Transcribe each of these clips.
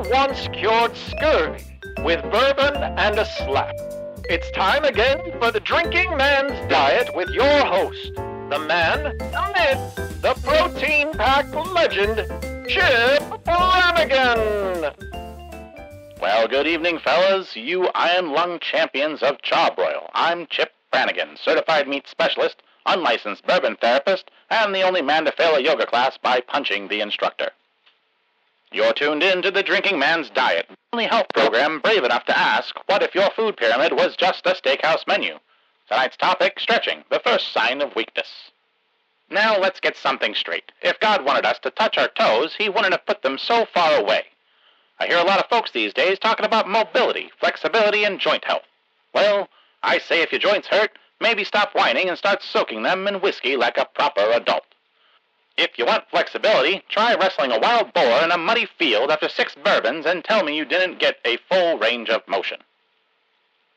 once cured scurvy with bourbon and a slap. It's time again for the Drinking Man's Diet with your host, the man, the myth, the protein-packed legend, Chip Flanagan. Well, good evening, fellas, you iron lung champions of Charbroil. I'm Chip Flanagan, certified meat specialist, unlicensed bourbon therapist, and the only man to fail a yoga class by punching the instructor. You're tuned in to the Drinking Man's Diet, the only health program brave enough to ask, what if your food pyramid was just a steakhouse menu? Tonight's topic, stretching, the first sign of weakness. Now let's get something straight. If God wanted us to touch our toes, he wouldn't have put them so far away. I hear a lot of folks these days talking about mobility, flexibility, and joint health. Well, I say if your joints hurt, maybe stop whining and start soaking them in whiskey like a proper adult. If you want flexibility, try wrestling a wild boar in a muddy field after 6 bourbons and tell me you didn't get a full range of motion.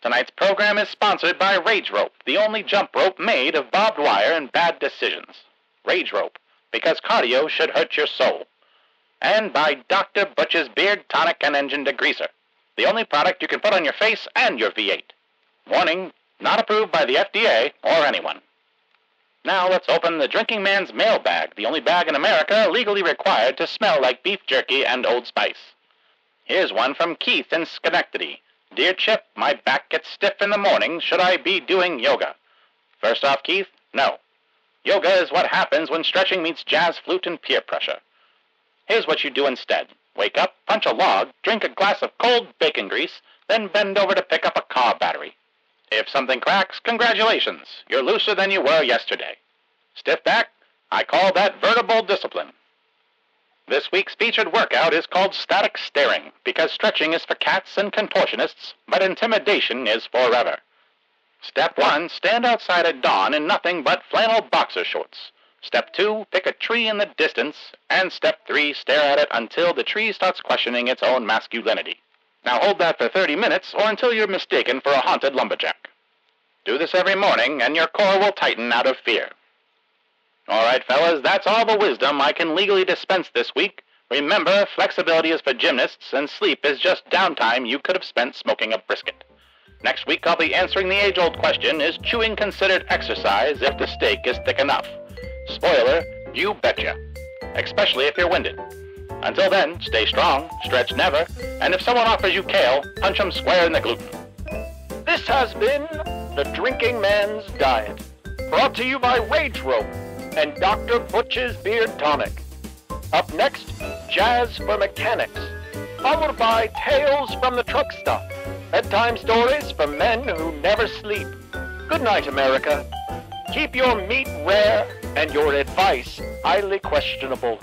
Tonight's program is sponsored by Rage Rope, the only jump rope made of barbed wire and bad decisions. Rage Rope, because cardio should hurt your soul. And by Dr. Butch's Beard Tonic and Engine Degreaser, the only product you can put on your face and your V8. Warning, not approved by the FDA or anyone. Now let's open the Drinking Man's mailbag, the only bag in America legally required to smell like beef jerky and Old Spice. Here's one from Keith in Schenectady. Dear Chip, my back gets stiff in the morning. Should I be doing yoga? First off, Keith, no. Yoga is what happens when stretching meets jazz flute and peer pressure. Here's what you do instead. Wake up, punch a log, drink a glass of cold bacon grease, then bend over to pick up a car battery. If something cracks, congratulations. You're looser than you were yesterday. Stiff back? I call that vertebral discipline. This week's featured workout is called static staring, because stretching is for cats and contortionists, but intimidation is forever. Step 1, stand outside at dawn in nothing but flannel boxer shorts. Step 2, pick a tree in the distance. And Step 3, stare at it until the tree starts questioning its own masculinity. Now hold that for 30 minutes or until you're mistaken for a haunted lumberjack. Do this every morning and your core will tighten out of fear. All right, fellas, that's all the wisdom I can legally dispense this week. Remember, flexibility is for gymnasts and sleep is just downtime you could have spent smoking a brisket. Next week I'll be answering the age-old question, is chewing considered exercise if the steak is thick enough? Spoiler, you betcha. Especially if you're winded. Until then, stay strong, stretch never, and if someone offers you kale, punch them square in the gluten. This has been the Drinking Man's Diet, brought to you by Rage Rope and Dr. Butch's Beard Tonic. Up next, Jazz for Mechanics, followed by Tales from the Truck Stop, bedtime stories for men who never sleep. Good night, America. Keep your meat rare and your advice highly questionable.